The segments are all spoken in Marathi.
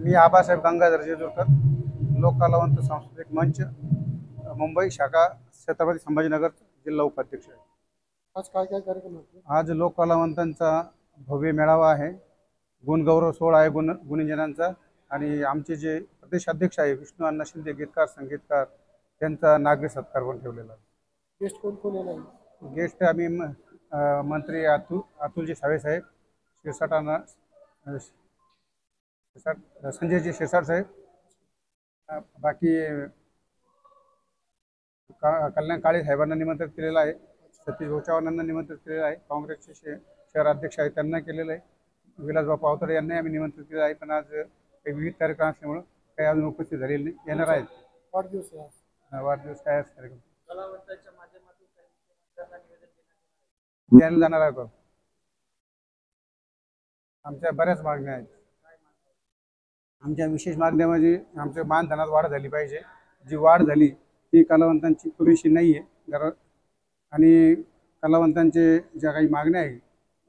मी आबासाहेब गंगाधर जेजुरकर, लोककलावंत सांस्कृतिक मंच, मुंबई शाखा, छत्रपती संभाजीनगर, जिल्हा उपाध्यक्ष आहे। आज काय काय कार्यक्रम होते? आज लोककलावंतांचा भव्य मेळावा आहे, गुणगौरव सोहळा आहे गुणीजनांचा, आणि आमचे जे प्रदेशाध्यक्ष आहे विष्णू अण्णा शिंदे, गीतकार संगीतकार, त्यांचा नागरी सत्कार पण ठेवलेला आहे। गेस्ट कोण कोण येणार आहे? गेस्ट आम्ही मंत्री अतुलजी सावे साहेब, शिरसाटांना संजयजी शिरसाट साहेब, बाकी कल्याण काळे साहेबांना निमंत्रित केलेलं आहे, सतीश चव्हाणांना निमंत्रित केलेलं आहे, काँग्रेसचे शहर अध्यक्ष आहेत त्यांना केलेलं आहे, विलासबापू आवतडे यांनाही आम्ही निमंत्रित केलेलं आहे। पण आज काही विविध कार्यक्रम असल्यामुळं काही अजून उपस्थित झालेले नाही, येणार आहेत। वाढदिवस आहे आज। वाढदिवस काय असं कार्यक्रम कलावंतांच्या माध्यमातून काही मुद्द्यांना निवेदन द्यायला जाणार आहे का? आमच्या बऱ्याच मागण्या आहेत। आमच्या विशेष मागण्या म्हणजे आमच्या मानधनात वाढ झाली पाहिजे। जी वाढ झाली ती कलावंतांची पुरेशी नाही आहे, आणि कलावंतांचे ज्या काही मागण्या आहे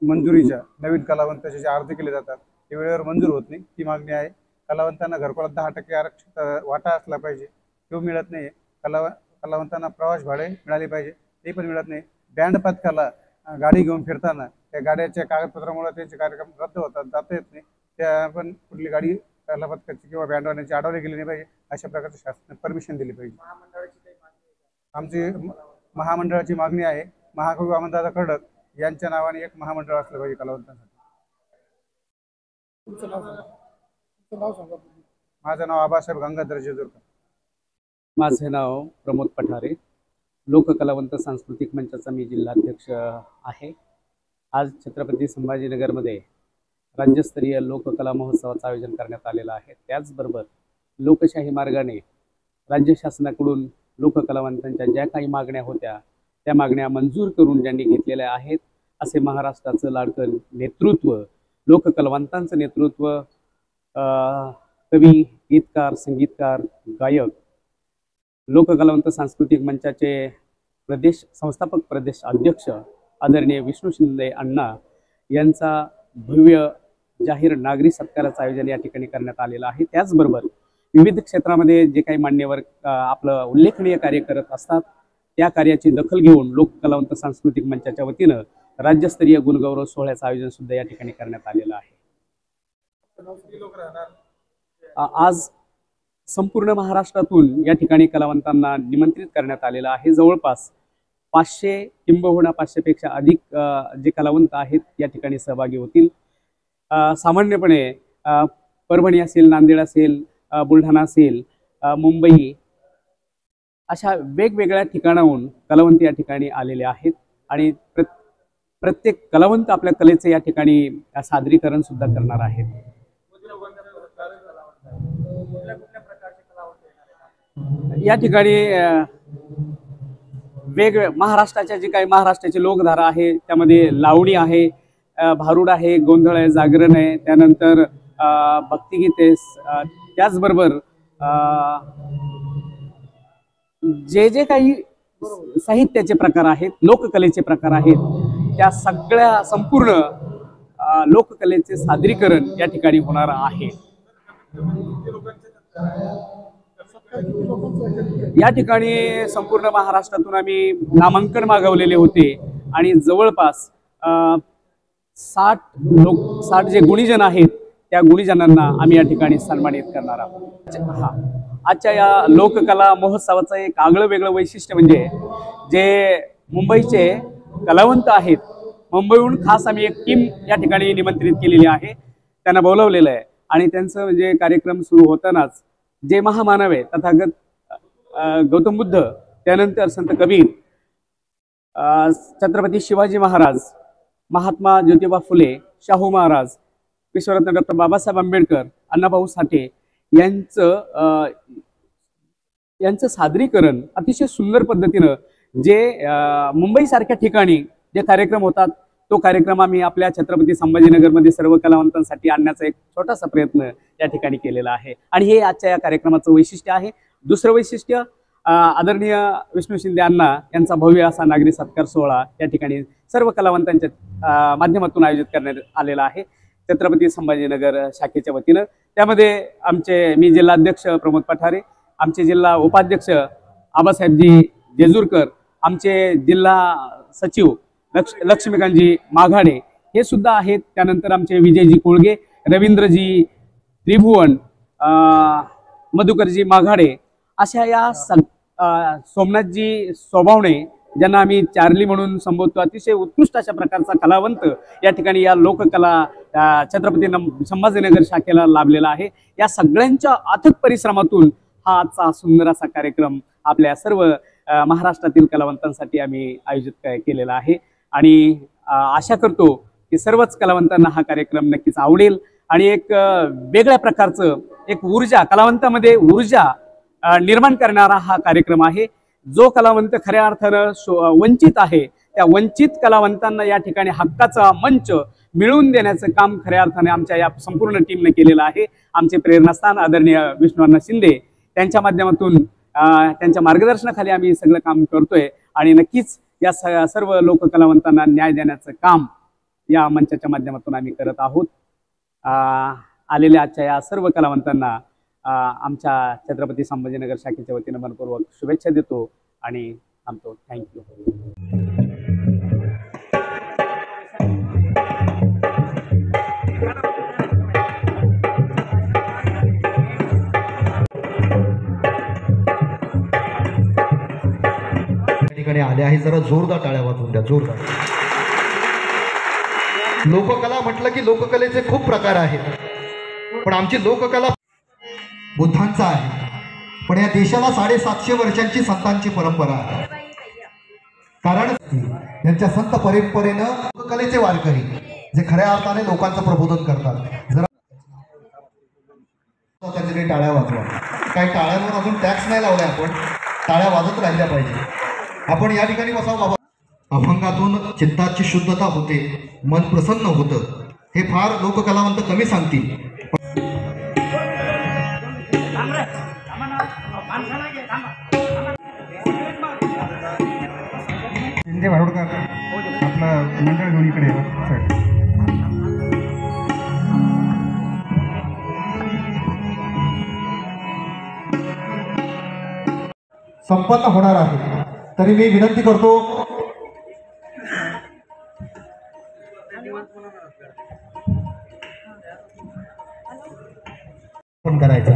मंजुरीच्या, नवीन कलावंताचे जे अर्ज केले जातात ते वेळेवर मंजूर होत नाही, ती मागणी आहे। कलावंतांना घरकुलात 10% आरक्षित वाटा असला पाहिजे, तो मिळत नाही। कलावंतांना प्रवास भाडे मिळाले पाहिजे, ते पण मिळत नाही। बँड पथकाला गाडी घेऊन फिरताना त्या गाड्याच्या कागदपत्रामुळे त्यांचे कार्यक्रम रद्द होतात, जाता येत नाही, त्या पण कुठली गाडी कला पथकाची किंवा बँडवाल्यांची अडवली गेली नाही पाहिजे, अशा प्रकारचे शासनाने परमिशन दिली पाहिजे। महामंडळाची काही मागणी आहे का? आमची महामंडळाची मागणी आहे, महाकवी वामनदादा खडक यांच्या नावाने एक महामंडळ असलं पाहिजे कलावंतांसाठी। तुमचं नाव सांगा। तुमचं नाव सांगा तुम्ही। माझं नाव आबासाहेब गंगाधर जेजुरकर। माझे नाव प्रमोद पठारे, लोककलावंत सांस्कृतिक मंचाचा मी जिल्हाध्यक्ष आहे। आज छत्रपती संभाजीनगरमध्ये राज्यस्तरीय लोककला महोत्सवाचं आयोजन करण्यात आलेलं आहे। त्याचबरोबर लोकशाही मार्गाने राज्य शासनाकडून लोककलावंतांच्या ज्या काही मागण्या होत्या त्या मागण्या मंजूर करून ज्यांनी घेतलेल्या आहेत असे महाराष्ट्राचं लाडकं नेतृत्व, लोककलावंतांचं नेतृत्व, कवी, गीतकार, संगीतकार, गायक, लोककलावंत सांस्कृतिक मंचाचे संस्थापक प्रदेश अध्यक्ष आदरणीय विष्णू शिंदे अण्णा यांचा भव्य जाहीर नागरी सत्काराचं आयोजन या ठिकाणी करण्यात आलेलं आहे। त्याचबरोबर विविध क्षेत्रामध्ये जे काही मान्यवर आपलं उल्लेखनीय कार्य करत असतात त्या कार्याची दखल घेऊन लोककलावंत सांस्कृतिक मंचाच्या वतीनं राज्यस्तरीय गुणगौरव सोहळ्याचं आयोजन सुद्धा या ठिकाणी करण्यात आलेलं आहे। आज संपूर्ण महाराष्ट्रातून या ठिकाणी कलावंतांना निमंत्रित करण्यात आलेलं आहे। जवळपास 500 किंबहुना 500 पेक्षा अधिक जे कलावंत आहेत या ठिकाणी सहभागी होतील। सामान्यपणे परभणी असेल, नांदेड असेल, बुलढाणा असेल, मुंबई अशा वेगवेगळ्या ठिकाणाहून कलावंत या ठिकाणी आलेले आहेत आणि प्रत्येक कलावंत आपल्या कलेचे या ठिकाणी सादरीकरण सुद्धा करणार आहेत। या ठिकाणी महाराष्ट्राच्या जे काही महाराष्ट्राची लोकधारा आहे त्यामध्ये लावणी आहे, भारुड आहे, गोंधळ आहे, जागरण आहे, त्यानंतर भक्तिगीत आहे, त्याचबरोबर जे जे काही साहित्याचे प्रकार आहेत, लोककलेचे प्रकार आहेत, त्या सगळ्या संपूर्ण लोककलेचे सादरीकरण या ठिकाणी होणार आहे। या ठिकाणी संपूर्ण महाराष्ट्रातून आम्ही नामांकन मागवलेले होते आणि जवळपास 60 जे गुणीजन आहेत त्या गुणीजनांना आम्ही या ठिकाणी सन्मानित करणार आहोत। आजच्या या लोककला महोत्सवाचं एक आगळं वेगळं वैशिष्ट्य म्हणजे जे मुंबईचे कलावंत आहेत, मुंबईहून खास आम्ही एक टीम या ठिकाणी निमंत्रित केलेली आहे, त्यांना बोलवलेलं आहे आणि त्यांचं म्हणजे कार्यक्रम सुरू होतानाच जे महामानव आहे तथागत गौतम बुद्ध, त्यानंतर संत कबीर, छत्रपती शिवाजी महाराज, महात्मा ज्योतिबा फुले, शाहू महाराज, विश्वरत्न डॉक्टर बाबासाहेब आंबेडकर, अण्णाभाऊ साठे यांचं सादरीकरण अतिशय सुंदर पद्धतीनं जे मुंबईसारख्या ठिकाणी जे कार्यक्रम होतात तो कार्यक्रम आम्ही आपल्या छत्रपती संभाजीनगरमध्ये सर्व कलावंतांसाठी आणण्याचा एक छोटासा प्रयत्न या ठिकाणी केलेला आहे आणि हे आजच्या या कार्यक्रमाचं वैशिष्ट्य आहे। दुसरं वैशिष्ट्य आदरणीय विष्णू शिंदे अण्णा यांचा भव्य असा नागरी सत्कार सोहळा या ठिकाणी सर्व कलावंतांच्या माध्यमातून आयोजित करण्यात आलेला आहे। छत्रपती संभाजीनगर शाखेच्या वतीनं. त्यामध्ये मी जिल्हाध्यक्ष प्रमोद पठारे, आमचे जिल्हा उपाध्यक्ष आबासाहेबजी जेजूरकर, आमचे जिल्हा सचिव लक्ष्मीकांतजी माघाडे हे सुद्धा आहेत. त्यानंतर आमचे विजयजी कोळगे, रवींद्रजी त्रिभुवन, मधुकरजी माघाडे, अशा या सोमनाथजी सोबावणे, ज्यांना आम्ही चार्ली म्हणून संबोधतो, अतिशय उत्कृष्ट अशा प्रकारचा कलावंत या ठिकाणी या लोककला छत्रपती संभाजीनगर शाखेला लाभलेला आहे. या सगळ्यांच्या अथक परिश्रमातून हा आजचा सुंदर असा कार्यक्रम आपल्या सर्व महाराष्ट्रातील कलावंतांसाठी आम्ही आयोजित केलेला आहे. आणि आशा करतो की सर्वच कलावंतांना हा कार्यक्रम नक्कीच आवडेल आणि एक वेगळ्या प्रकारचं एक ऊर्जा, कलावंतामध्ये ऊर्जा निर्माण करणारा हा कार्यक्रम आहे. जो कलावंत खऱ्या अर्थानं वंचित आहे, त्या वंचित कलावंतांना या ठिकाणी हक्काचा मंच मिळवून देण्याचं काम खऱ्या अर्थाने आमच्या या संपूर्ण टीमने केलेलं आहे. आमचे प्रेरणास्थान आदरणीय विष्णुअण्णा शिंदे त्यांच्या माध्यमातून, त्यांच्या मार्गदर्शनाखाली आम्ही सगळं काम करतोय आणि नक्कीच या सर्व लोककलावंतांना न्याय देण्याचं काम या मंचाच्या माध्यमातून आम्ही करत आहोत. आलेल्या आजच्या या सर्व कलावंतांना आमच्या छत्रपती संभाजीनगर शाखेच्या वतीनं मनपूर्वक शुभेच्छा देतो आणि थांबतो. थँक्यू. ठिकाणी आले आहे, जरा जोरदार टाळ्या वाजवून द्या, जोरदार. लोककला म्हटलं की लोककलेचे खूप प्रकार आहेत, पण आमची लोककला बुद्धांचा आहे. पण या देशाला 750 वर्षांची संतांची परंपरा आहे. कारण यांच्या संत परंपरेनं लोककलेचे वारकरी जे खऱ्या अर्थाने लोकांचं प्रबोधन करतात. जरा त्याच्याकडे टाळ्या वाजवा. काही टाळ्यांवर अजून टॅक्स नाही लावलाय, आपण टाळ्या वाजत राहिल्या पाहिजे. आपण या ठिकाणी बसावं बाबा. अभंगातून चित्ताची शुद्धता होते, मन प्रसन्न होतं. हे फार लोककलावंत कमी सांगतील. शिंदे भारोडकर आपलं मंडळ घेऊन इकडे संपन्न होणार आहे. तरी मी विनंती करतो, पण करायचं.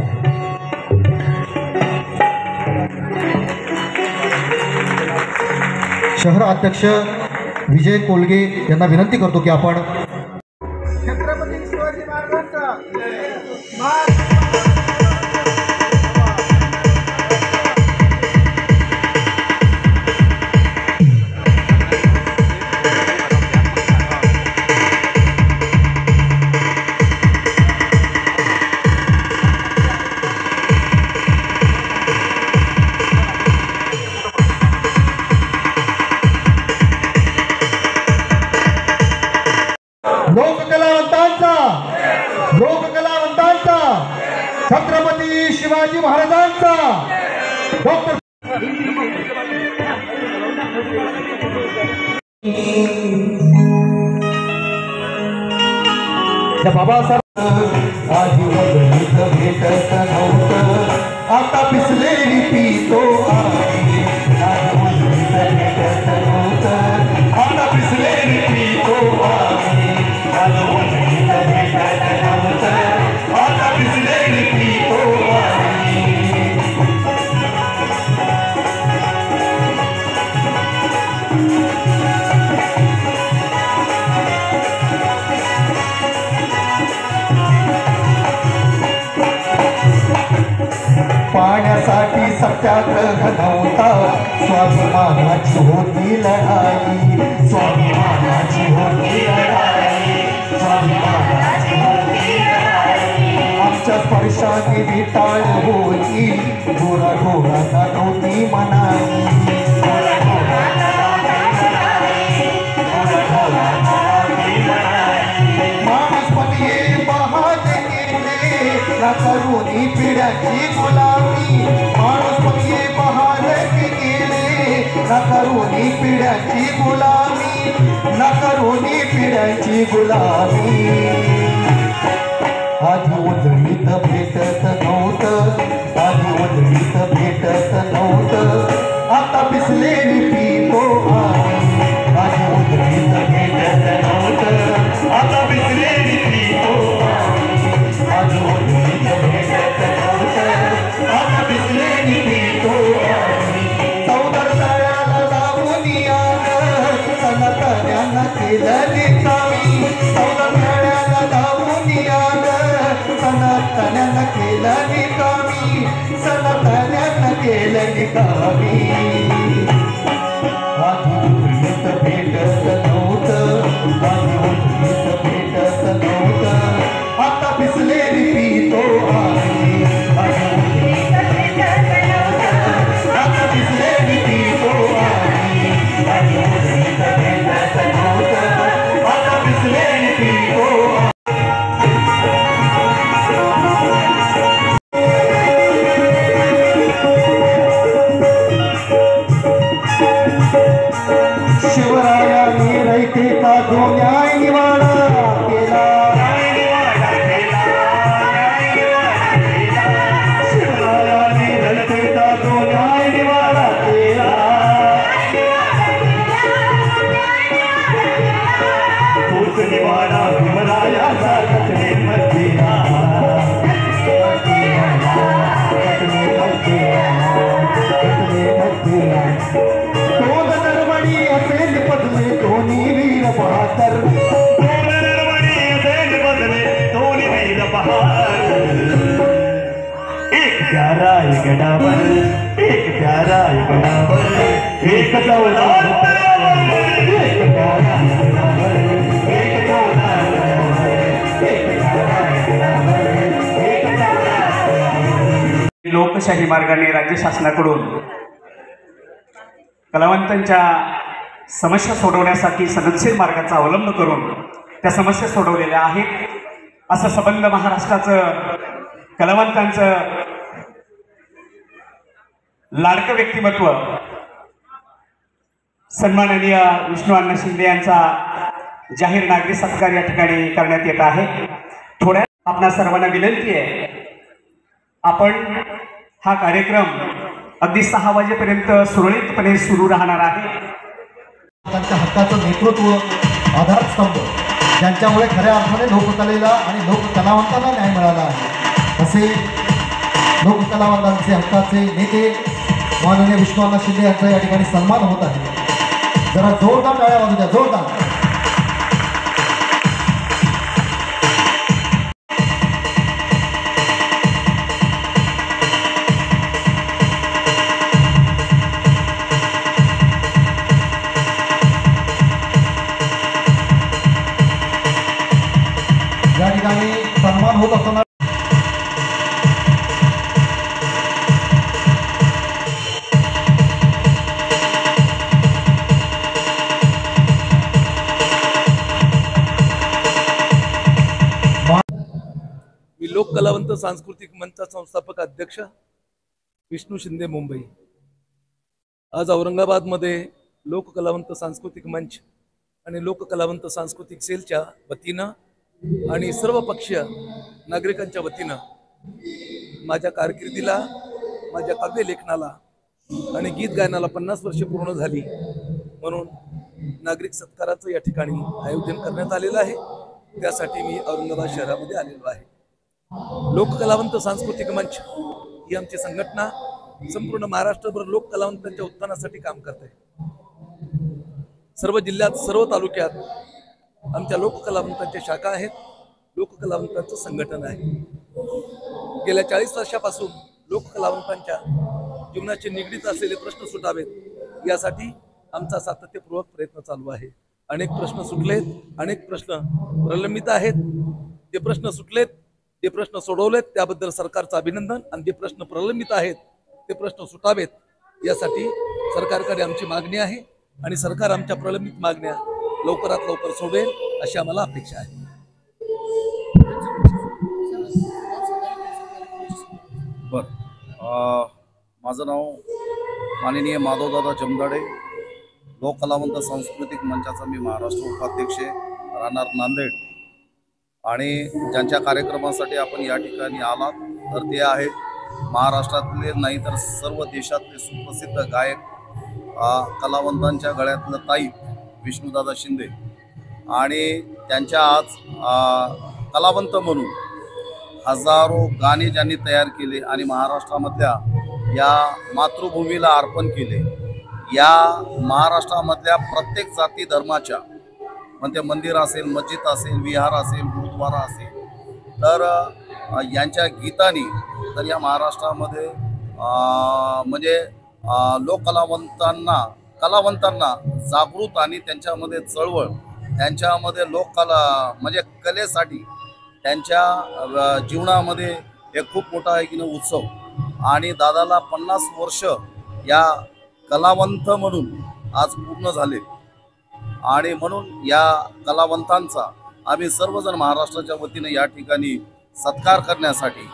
शहर अध्यक्ष विजय कोलगे यांना विनंती करतो की आपण छत्रपती शिवाजी महाराजांचा लोककलावंतांचा छत्रपती शिवाजी महाराजांचा डॉक्टर बाबासाहेब आधी भेटत नव्हतं, आता पिसलेली पितो आहे. भेटत नव्हतं, आता पिसलेली पितो आहे. पाण्यासाठी सत्याग्रह नव्हता, स्वाभिमानाची होती लढाई. स्वाभिमानाची होती लढाई, स्वाभिमानाची होती लढाई. आमच्या स्पर्शाने विटाळ होती, घोरा घोराचा नव्हती मनाई. माणूसपणे बहाद केले ना करुणी पिढ्याची गुलामी. माणूसपणे बहाद केले ना करुणी पिढ्याची गुलामी, ना करुणी पिढ्याची गुलामी. आधी उजळीत भेटत नव्हतं, आधी उजळीत भेटत नव्हतं, आता बिसलेली पितो आम्ही. आधी उजळीत भेटत नव्हतं, आता बिसलेली पितो आम्ही. आधी उजळीत भेटत नव्हतं, आता बिसलेली पितो आम्ही. चौदर तळ्याला लावून आलं, सनातन्यांना केलं निकामी. चौदर तळ्याला लावून आलं, सनातन्यांना केलं निकामी. सनातन्यांना केलं निकामी. आधी उजळीत भेटत नव्हतं, आधी उजळीत भेटत नव्हतं, आता बिसलेली पितो आम्ही. आधी उजळीत भेटत नव्हतं, आता बिसलेली पितो आम्ही. आधी उजळीत भेटत नव्हतं, आता बिसलेली पितो आम्ही. शिवरायाने रयतेचा जो न्याय निवाडा केला, शिवरायाने रयतेचा जो न्याय निवाडा केला, तोच निवाडा भीमरायाचा घटनेमध्ये दोन नरवडी असेल बदले दोन्ही वीर बहादर, दोन नरवडी असेल बदले दोन्ही वीर बहादर. एक प्यारा एक गडावर, एक प्यारा एक गडावर, एक चौदार एक प्यारा एक गडावर, एक चौदार एक प्यारा एक गडावर, एक चौदार. लोकशाही मार्गाने राज्य शासनाकडून कलावंतांच्या समस्या सोडवण्यासाठी सदनशील मार्गाचा अवलंब करून त्या समस्या सोडवलेल्या आहेत, असं संबंध महाराष्ट्राचं कलावंतांचं लाडकं व्यक्तिमत्व सन्माननीय विष्णू अण्णा शिंदे यांचा जाहीर नागरिक सत्कार या ठिकाणी करण्यात येत आहे. थोड्या आपणा सर्वांना विनंती आहे, आपण हा कार्यक्रम अगदी 6 वाजेपर्यंत सुरळीतपणे सुरू राहणार आहे. त्यांच्या हक्काचं नेतृत्व, आधारस्तंभ, ज्यांच्यामुळे खऱ्या अर्थाने लोककलेला आणि लोककलावंतांना न्याय मिळाला आहे, असे लोककलावंतांचे हक्काचे नेते माननीय विष्णू अण्णा शिंदे यांचा या ठिकाणी सन्मान होत आहे. जरा जोरदार टाळ्या वाजू द्या, जोरदार. या ठिकाणी सन्मान होत असताना मी लोककलावंत सांस्कृतिक मंच संस्थापक अध्यक्ष विष्णू शिंदे मुंबई. आज औरंगाबादमध्ये लोककलावंत सांस्कृतिक मंच आणि लोककलावंत सांस्कृतिक सेलच्या वतीनं आणि सर्व पक्षीय नागरिकांच्या वतीनं माझ्या कारकिर्दीला, माझ्या काव्यलेखनाला आणि गीत गायनाला 50 वर्षे पूर्ण झाली म्हणून नागरिक सत्काराचं या ठिकाणी आयोजन करण्यात आलेलं आहे. त्यासाठी मी औरंगाबाद शहरामध्ये आलेलो आहे. लोककलावंत सांस्कृतिक मंच ही आमची संघटना संपूर्ण महाराष्ट्रभर लोककलावंतांच्या उत्थानासाठी काम करते. सर्व जिल्ह्यात, सर्व तालुक्यात आमच्या लोककलावंतांच्या शाखा आहेत, लोककलावंतांचं संघटन आहे. गेल्या 40 वर्षापासून लोककलावंतांच्या जीवनाशी निगडीत असलेले प्रश्न सुटावेत यासाठी आमचा सातत्यपूर्वक प्रयत्न चालू आहे. अनेक प्रश्न सुटलेत, अनेक प्रश्न प्रलंबित आहेत. जे प्रश्न सुटलेत, जे प्रश्न सोडवलेत त्याबद्दल सरकारचं अभिनंदन, आणि जे प्रश्न प्रलंबित आहेत ते प्रश्न सुटावेत यासाठी सरकारकडे आमची मागणी आहे आणि सरकार आमच्या प्रलंबित मागण्या लवकरात लवकर सोडवेल अशी आम्हाला अपेक्षा आहे. माझं नाव माननीय माधवदादा जमदाडे, लोककलावंत सांस्कृतिक मंचाचा मी महाराष्ट्र उपाध्यक्ष आहे, राहणार नांदेड. आणि ज्यांच्या कार्यक्रमासाठी आपण या ठिकाणी आलात तर ते आहेत महाराष्ट्रातले नाही तर सर्व देशातले सुप्रसिद्ध गायक कलावंतांच्या गळ्यातलं ताईत विष्णुदादा शिंदे आणि त्यांच्या आज कलावंत म्हणून हजारो गाणे ज्यांनी तयार केले आणि महाराष्ट्रामधल्या या मातृभूमीला अर्पण केले. या महाराष्ट्रामधल्या प्रत्येक जाती धर्माच्या म्हणजे मंदिर असेल, मस्जिद असेल, विहार असेल, गुरुद्वारा असेल तर यांच्या गीतानी तर या महाराष्ट्रामध्ये म्हणजे कलावंतांना जागृत आणि त्यांच्यामध्ये चळवळ, त्यांच्यामध्ये लोककला म्हणजे कलेसाठी त्यांच्या जीवनामध्ये एक खूप मोठा आहे की उत्सव आणि दादाला 50 वर्ष या कलावंत म्हणून आज पूर्ण झाले आणि म्हणून या कलावंतांचा आम्ही सर्वजण महाराष्ट्राच्या वतीने या ठिकाणी सत्कार करण्यासाठी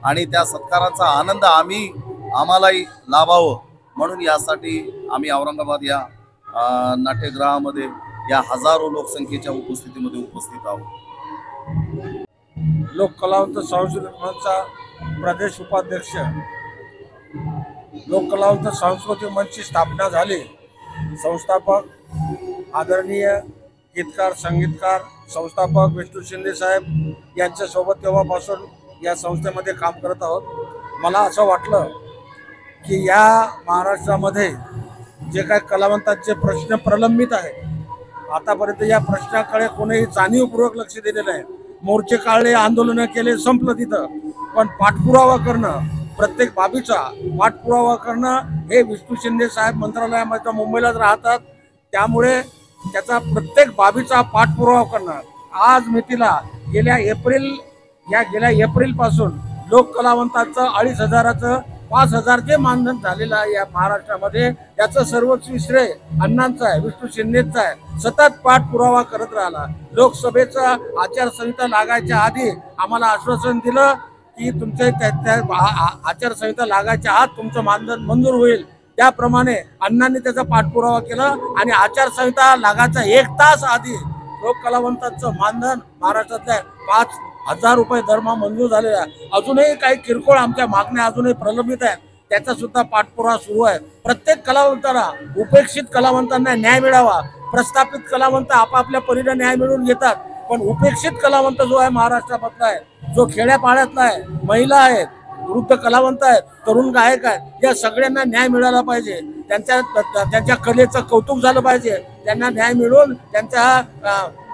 आणि त्या सत्काराचा आनंद आम्हालाही लाभावं म्हणून यासाठी आम्ही औरंगाबाद या नाट्यगृहामध्ये या हजारो लोकसंख्येच्या उपस्थितीमध्ये उपस्थित आहोत. लोककलावंत सांस्कृतिक मंचचा प्रदेश उपाध्यक्ष, लोककलावंत सांस्कृतिक मंचची स्थापना झाली. संस्थापक आदरणीय गीतकार, संगीतकार, संस्थापक विष्णू शिंदे साहेब यांच्यासोबत तेव्हापासून या संस्थेमध्ये काम करत आहोत. मला असं वाटलं की या महाराष्ट्रामध्ये जे काही कलावंतांचे प्रश्न प्रलंबित आहेत, आतापर्यंत या प्रश्नाकडे कोणीही जाणीवपूर्वक लक्ष दिलेलं आहे. मोर्चे काढले, आंदोलनं केले, संपलं तिथं. पण पाठपुरावा करणं, प्रत्येक बाबीचा पाठपुरावा करणं हे विष्णू शिंदे साहेब मंत्रालयामध्ये मुंबईलाच राहतात, त्यामुळे त्याचा प्रत्येक बाबीचा पाठपुरावा करणं. आज मितीला गेल्या एप्रिलपासून लोक कलावंतांचं 2,500चं 5,000 मानधन झालेलं आहे या महाराष्ट्रामध्ये. याचं सर्वोच्च श्रेय अण्णांचं आहे, विष्णू शिंदेचं आहे. सतत पाठपुरावा करत राहिला. लोकसभेचा आचारसंहिता लागायच्या आधी आम्हाला आश्वासन दिलं की तुमच्या आचारसंहिता लागायच्या आत तुमचं मानधन मंजूर होईल. त्याप्रमाणे अण्णांनी त्याचा पाठपुरावा केला आणि आचारसंहिता लागायचा 1 तास आधी लोक कलावंतांचं मानधन महाराष्ट्रातल्या 5,000 रुपये दरमहा मंजूर झालेला आहे. अजूनही काही किरकोळ आमच्या मागण्या अजूनही प्रलंबित आहेत, त्याचा सुद्धा पाठपुरावा सुरू आहे. प्रत्येक कलावंताला, उपेक्षित कलावंतांना न्याय मिळावा. प्रस्थापित कलावंत आपापल्या परीने न्याय मिळवून घेतात, पण उपेक्षित कलावंत जो आहे महाराष्ट्रामधला आहे, जो खेड्यापाड्यातला आहे, महिला आहेत, वृद्ध कलावंत आहेत, तरुण गायक आहेत, या सगळ्यांना न्याय मिळाला पाहिजे. त्यांच्या कलेचं कौतुक झालं पाहिजे. त्यांना न्याय मिळवून त्यांच्या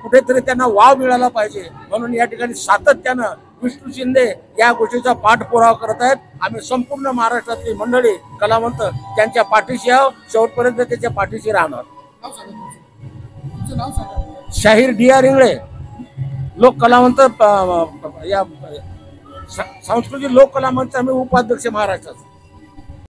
कुठेतरी त्यांना वाव मिळाला पाहिजे. म्हणून या ठिकाणी सातत्यानं विष्णू शिंदे या गोष्टीचा पाठपुरावा करत आहेत. आम्ही संपूर्ण महाराष्ट्रातली मंडळी कलावंत त्यांच्या पाठीशी आहोत, शेवटपर्यंत त्याच्या पाठीशी राहणार. तुमचं नाव सांगा. शाहीर D.R. इंगळे, लोक कलावंत या सांस्कृतिक लोक कला मंच आम्ही उपाध्यक्ष महाराष्ट्रात.